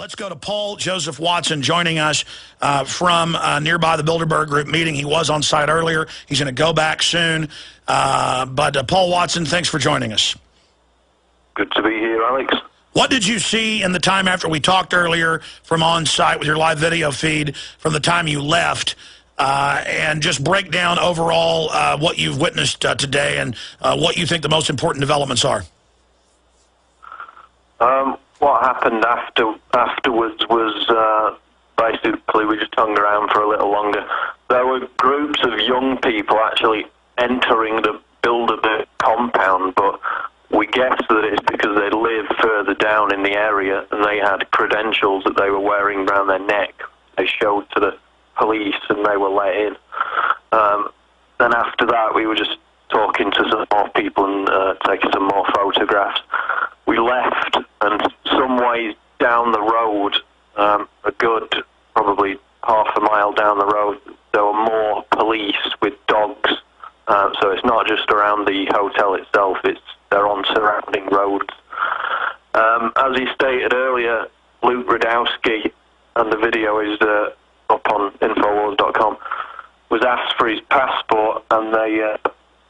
Let's go to Paul Joseph Watson joining us from nearby the Bilderberg Group meeting. He was on site earlier. He's going to go back soon. But Paul Watson, thanks for joining us. Good to be here, Alex. What did you see in the time after we talked earlier from on site with your live video feed from the time you left? And just break down overall what you've witnessed today and what you think the most important developments are. What happened afterwards was basically we just hung around for a little longer. There were groups of young people actually entering the Bilderberg compound, but we guessed that it's because they live further down in the area and they had credentials that they were wearing around their neck. They showed to the police and they were let in. Then after that we were just talking to some more people and taking some more photographs. We left, and some ways down the road, a good probably half a mile down the road, there were more police with dogs. So it's not just around the hotel itself, they're on surrounding roads. As he stated earlier, Luke Radowski, and the video is up on Infowars.com, was asked for his passport, and they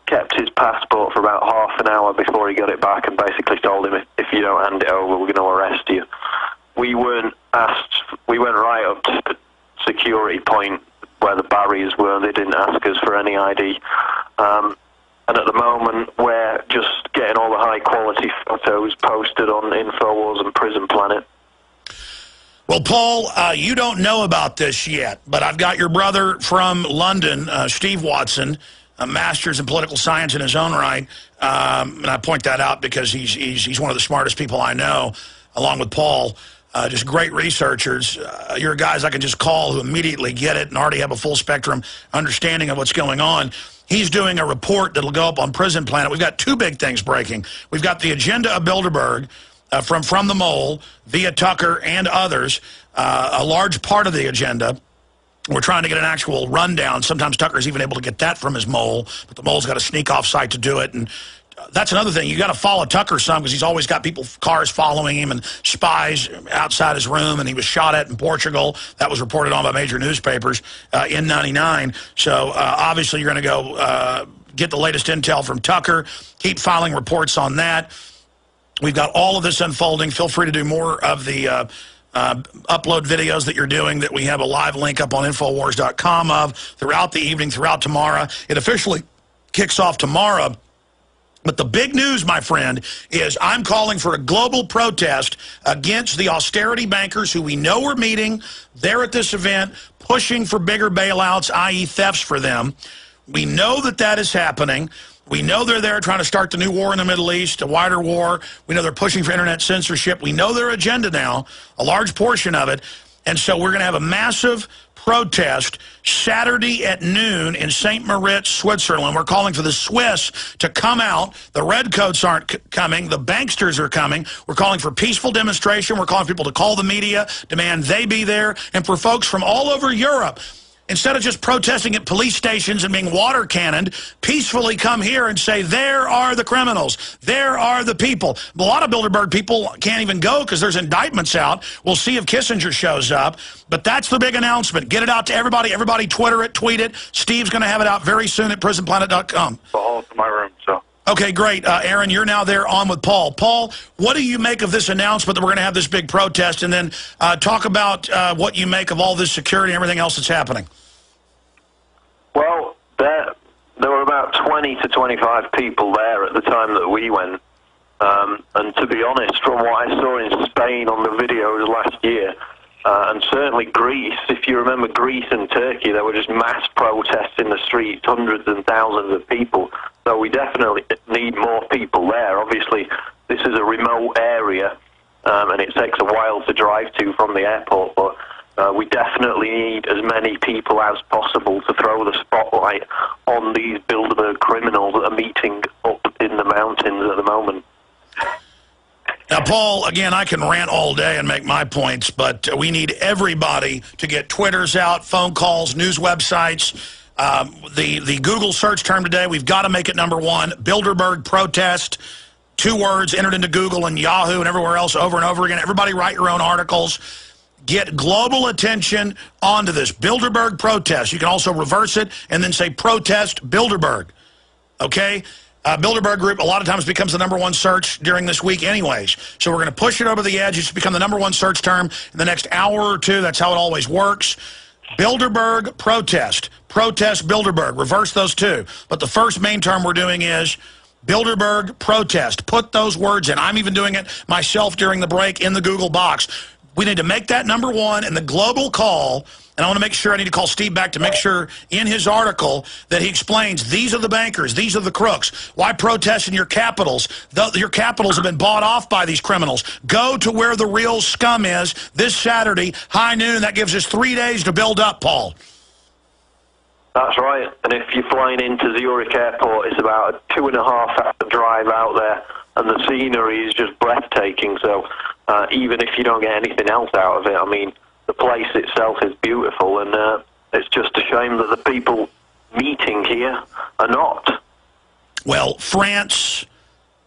kept his passport for about half an hour before he got it back and basically told him, if you don't hand it over, we're going to arrest you. We weren't asked, we went right up to the security point where the barriers were, and they didn't ask us for any ID. And at the moment, we're just getting all the high-quality photos posted on Infowars and Prison Planet. Well, Paul, you don't know about this yet, but I've got your brother from London, Steve Watson, a master's in political science in his own right, and I point that out because he's one of the smartest people I know, along with Paul. Just great researchers. You're guys I can just call who immediately get it and already have a full spectrum understanding of what's going on. He's doing a report that'll go up on Prison Planet. We've got two big things breaking. We've got the agenda of Bilderberg from the Mole via Tucker and others. A large part of the agenda. We're trying to get an actual rundown. Sometimes Tucker's even able to get that from his mole, but the mole's got to sneak off site to do it. And that's another thing. You got to follow Tucker some because he's always got cars following him and spies outside his room. And he was shot at in Portugal. That was reported on by major newspapers in '99. So obviously you're going to go get the latest intel from Tucker. Keep filing reports on that. We've got all of this unfolding. Feel free to do more of the upload videos that you're doing that we have a live link up on Infowars.com of throughout the evening, throughout tomorrow. It officially kicks off tomorrow. But the big news, my friend, is I'm calling for a global protest against the austerity bankers who we know are meeting. They're at this event pushing for bigger bailouts, i.e. thefts for them. We know that that is happening. We know they're there trying to start the new war in the Middle East, a wider war. We know they're pushing for internet censorship. We know their agenda now, a large portion of it. And so we're going to have a massive protest Saturday at noon in St. Moritz, Switzerland. We're calling for the Swiss to come out. The redcoats aren't coming. The banksters are coming. We're calling for peaceful demonstration. We're calling for people to call the media, demand they be there, and for folks from all over Europe, instead of just protesting at police stations and being water cannoned, peacefully come here and say, there are the criminals. There are the people. A lot of Bilderberg people can't even go because there's indictments out. We'll see if Kissinger shows up. But that's the big announcement. Get it out to everybody. Everybody Twitter it, tweet it. Steve's going to have it out very soon at prisonplanet.com. All to my room, so. Okay, great. Aaron, you're now there on with Paul. Paul, what do you make of this announcement that we're going to have this big protest? And then talk about what you make of all this security and everything else that's happening. Well, there were about 20 to 25 people there at the time that we went. And to be honest, from what I saw in Spain on the videos last year, and certainly Greece, if you remember Greece and Turkey, there were just mass protests in the streets, hundreds and thousands of people. So we definitely need more people there. Obviously, this is a remote area, and it takes a while to drive to from the airport, but we definitely need as many people as possible to throw the spotlight on these Bilderberg criminals that are meeting up in the mountains at the moment. Now, Paul, again, I can rant all day and make my points, but we need everybody to get Twitters out, phone calls, news websites. The Google search term today, we've got to make it #1, Bilderberg protest. 2 words entered into Google and Yahoo and everywhere else over and over again. Everybody write your own articles. Get global attention onto this. Bilderberg protest. You can also reverse it and then say protest Bilderberg. Okay? Bilderberg Group a lot of times becomes the #1 search during this week anyways. So we're going to push it over the edge. It's become the #1 search term in the next hour or two. That's how it always works. Bilderberg protest. Protest Bilderberg. Reverse those 2. But the first main term we're doing is Bilderberg protest. Put those words in. I'm even doing it myself during the break in the Google box. We need to make that #1 and the global call. And I want to make sure, I need to call Steve back to make sure in his article that he explains these are the bankers, these are the crooks. Why protest in your capitals? Your capitals have been bought off by these criminals. Go to where the real scum is this Saturday, high noon. That gives us 3 days to build up, Paul. That's right. And if you're flying into Zurich Airport, it's about a 2.5-hour drive out there, and the scenery is just breathtaking. So even if you don't get anything else out of it, I mean, the place itself is beautiful, and it's just a shame that the people meeting here are not. Well, France,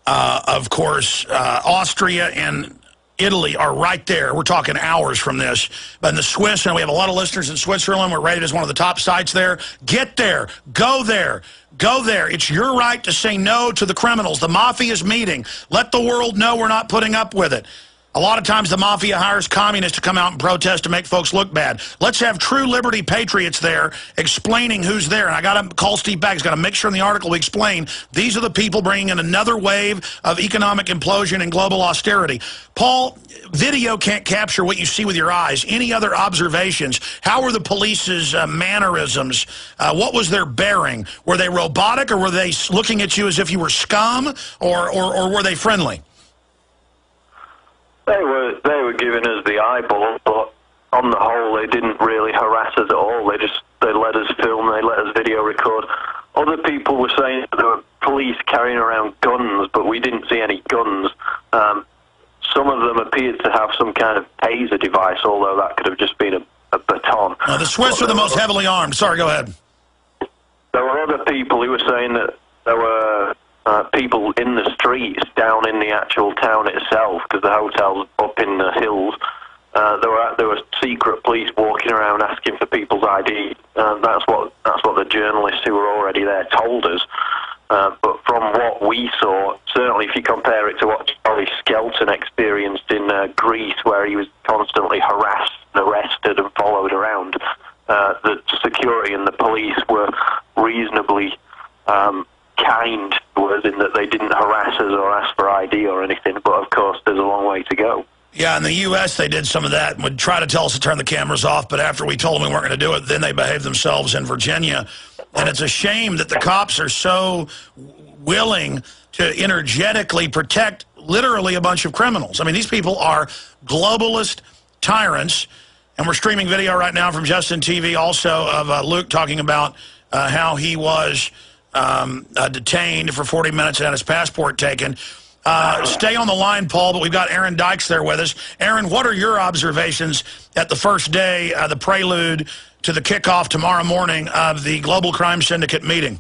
of course, Austria, and Italy are right there. We're talking hours from this. But in the Swiss, and we have a lot of listeners in Switzerland. We're rated as one of the top sites there. Get there. Go there. Go there. It's your right to say no to the criminals. The mafia is meeting. Let the world know we're not putting up with it. A lot of times the mafia hires communists to come out and protest to make folks look bad. Let's have true liberty patriots there explaining who's there. And I got to call Steve back. He's got to make sure in the article we explain these are the people bringing in another wave of economic implosion and global austerity. Paul, video can't capture what you see with your eyes. Any other observations? How were the police's mannerisms? What was their bearing? Were they robotic, or were they looking at you as if you were scum, or were they friendly? They were giving us the eyeball, but on the whole, they didn't really harass us at all. They let us film, they let us video record. Other people were saying that there were police carrying around guns, but we didn't see any guns. Some of them appeared to have some kind of taser device, although that could have just been a baton. The Swiss are the most heavily armed. Sorry, go ahead. There were other people who were saying that there were people in the streets down in the actual town itself, because the hotel's up in the hills. There were secret police walking around asking for people's ID. That's what the journalists who were already there told us. But from what we saw, certainly if you compare it to what Charlie Skelton experienced in Greece, where he was constantly harassed, arrested, and followed around, the security and the police were reasonably kind to us in that they didn't harass us or ask for ID or anything. But of course, there's a long way to go. Yeah, in the U.S. they did some of that and would try to tell us to turn the cameras off, but after we told them we weren't going to do it, then they behaved themselves in Virginia. And it's a shame that the cops are so willing to energetically protect literally a bunch of criminals. I mean, these people are globalist tyrants, and we're streaming video right now from Justin TV also of Luke talking about how he was detained for 40 minutes and had his passport taken. Stay on the line, Paul, but we've got Aaron Dykes there with us. Aaron, what are your observations at the first day, the prelude to the kickoff tomorrow morning of the Global Crime Syndicate meeting?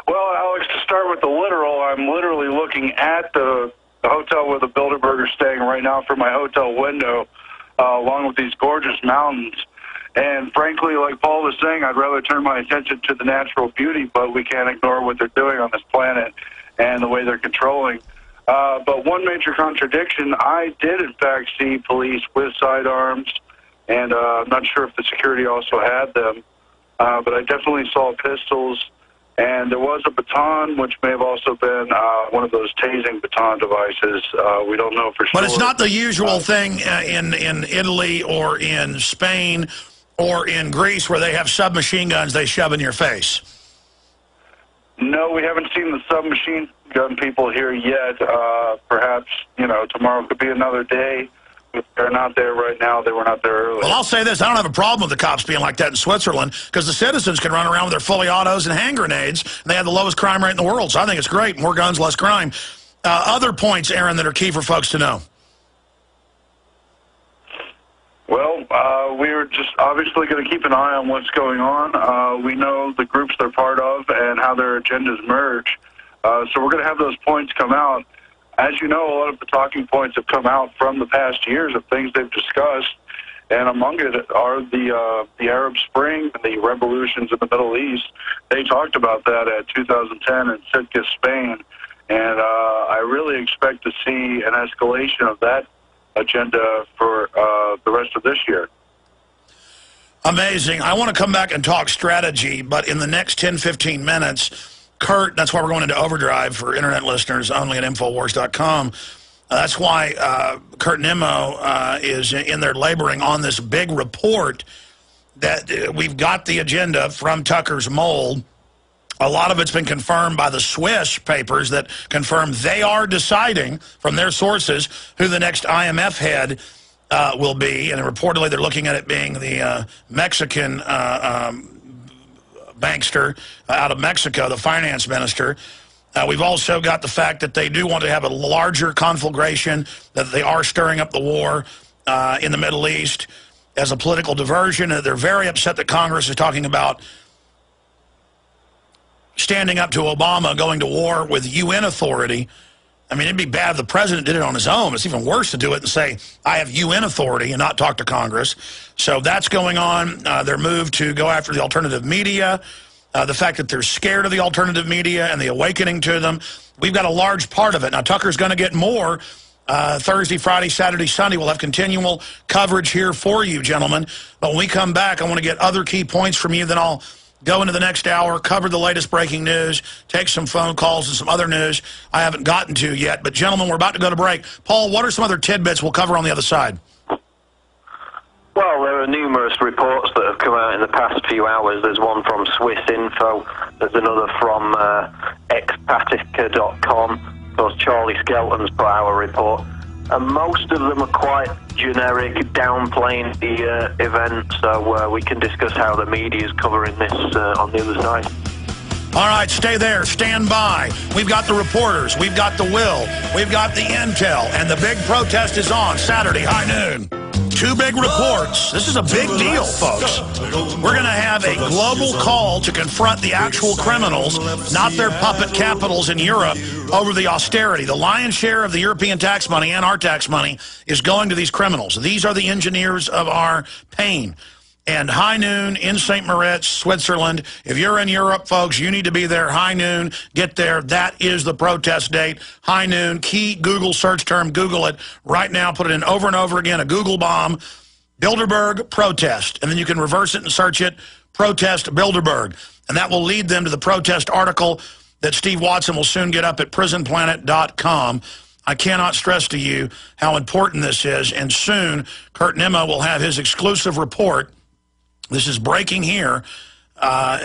Well, Alex, to start with the literal, I'm literally looking at the hotel where the Bilderberg are staying right now from my hotel window, along with these gorgeous mountains. And frankly, like Paul was saying, I'd rather turn my attention to the natural beauty, but we can't ignore what they're doing on this planet and the way they're controlling. But one major contradiction, I did in fact see police with sidearms, and I'm not sure if the security also had them, but I definitely saw pistols, and there was a baton, which may have also been one of those tasing baton devices. We don't know for sure. But it's not the usual thing in Italy or in Spain or in Greece where they have submachine guns they shove in your face. No, we haven't seen the submachine gun people here yet. Perhaps, tomorrow could be another day. If they're not there right now, they were not there earlier. Well, I'll say this. I don't have a problem with the cops being like that in Switzerland because the citizens can run around with their fully autos and hand grenades, and they have the lowest crime rate in the world. So I think it's great. More guns, less crime. Other points, Aaron, that are key for folks to know. Well, we're just obviously going to keep an eye on what's going on. We know the groups they're part of and how their agendas merge. So we're going to have those points come out. As you know, a lot of the talking points have come out from the past years of things they've discussed, and among it are the Arab Spring and the revolutions in the Middle East. They talked about that at 2010 in Sitka, Spain, and I really expect to see an escalation of that agenda for the rest of this year. Amazing. I want to come back and talk strategy, but in the next 10, 15 minutes, Kurt, that's why we're going into overdrive for Internet listeners only at Infowars.com. That's why Kurt Nimmo is in there laboring on this big report that we've got the agenda from Tucker's mold. A lot of it's been confirmed by the Swiss papers that confirm they are deciding from their sources who the next IMF head will be. And reportedly they're looking at it being the Mexican bankster out of Mexico, the finance minister. We've also got the fact that they do want to have a larger conflagration, that they are stirring up the war in the Middle East as a political diversion. They're very upset that Congress is talking about standing up to Obama going to war with UN authority. I mean, it'd be bad if the president did it on his own. It's even worse to do it and say, I have UN authority and not talk to Congress. So that's going on. Their move to go after the alternative media, the fact that they're scared of the alternative media and the awakening to them. We've got a large part of it. Now, Tucker's going to get more Thursday, Friday, Saturday, Sunday. We'll have continual coverage here for you, gentlemen. But when we come back, I want to get other key points from you. Then I'll go into the next hour, cover the latest breaking news, take some phone calls and some other news I haven't gotten to yet. But, gentlemen, we're about to go to break. Paul, what are some other tidbits we'll cover on the other side? Well, there are numerous reports that have come out in the past few hours. There's one from Swiss Info. There's another from expatica.com. Of course, Charlie Skelton's put out a report. And most of them are quite generic, downplaying the event, so we can discuss how the media is covering this on the other side. All right, stay there. Stand by. We've got the reporters. We've got the will. We've got the intel. And the big protest is on Saturday, high noon. Two big reports. This is a big deal, folks. We're going to have a global call to confront the actual criminals, not their puppet capitals in Europe, over the austerity. The lion's share of the European tax money and our tax money is going to these criminals. These are the engineers of our pain. And high noon in St. Moritz, Switzerland. If you're in Europe, folks, you need to be there. High noon, get there. That is the protest date. High noon, key Google search term. Google it right now. Put it in over and over again, a Google bomb. Bilderberg protest. And then you can reverse it and search it, protest Bilderberg. And that will lead them to the protest article that Steve Watson will soon get up at prisonplanet.com. I cannot stress to you how important this is. And soon, Kurt Nimmo will have his exclusive report. This is breaking here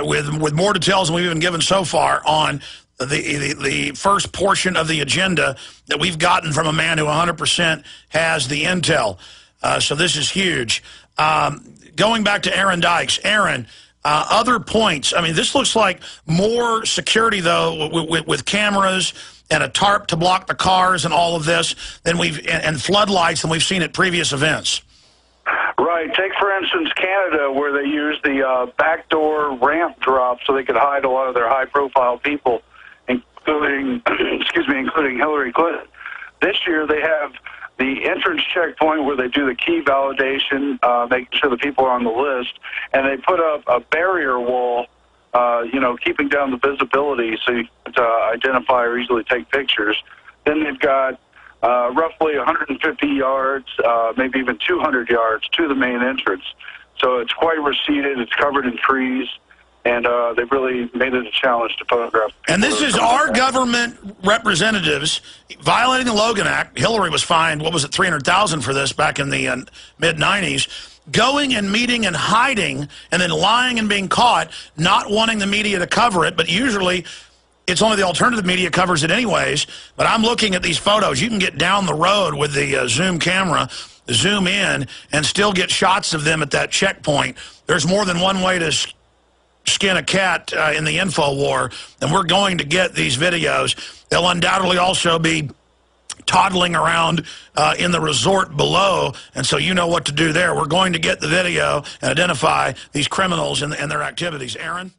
with more details than we've been given so far on the first portion of the agenda that we've gotten from a man who 100% has the intel. So this is huge. Going back to Aaron Dykes. Aaron, other points. I mean, this looks like more security, though, with cameras and a tarp to block the cars and all of this than and floodlights than we've seen at previous events. Right. Take, for instance, Canada, where they use the backdoor ramp drop so they could hide a lot of their high-profile people, including, including Hillary Clinton. This year they have the entrance checkpoint where they do the key validation, making sure the people are on the list, and they put up a barrier wall, keeping down the visibility so you can identify or easily take pictures. Then they've got roughly 150 yards, maybe even 200 yards to the main entrance. So it's quite receded, it's covered in trees, and they've really made it a challenge to photograph. And this is our government representatives violating the Logan Act. Hillary was fined, what was it, $300,000 for this back in the mid-90s. Going and meeting and hiding and then lying and being caught, not wanting the media to cover it, but usually it's only the alternative media covers it anyways. But I'm looking at these photos. You can get down the road with the zoom camera, zoom in, and still get shots of them at that checkpoint. There's more than one way to skin a cat in the info war, and we're going to get these videos. They'll undoubtedly also be toddling around in the resort below, and so you know what to do there. We're going to get the video and identify these criminals and their activities. Aaron?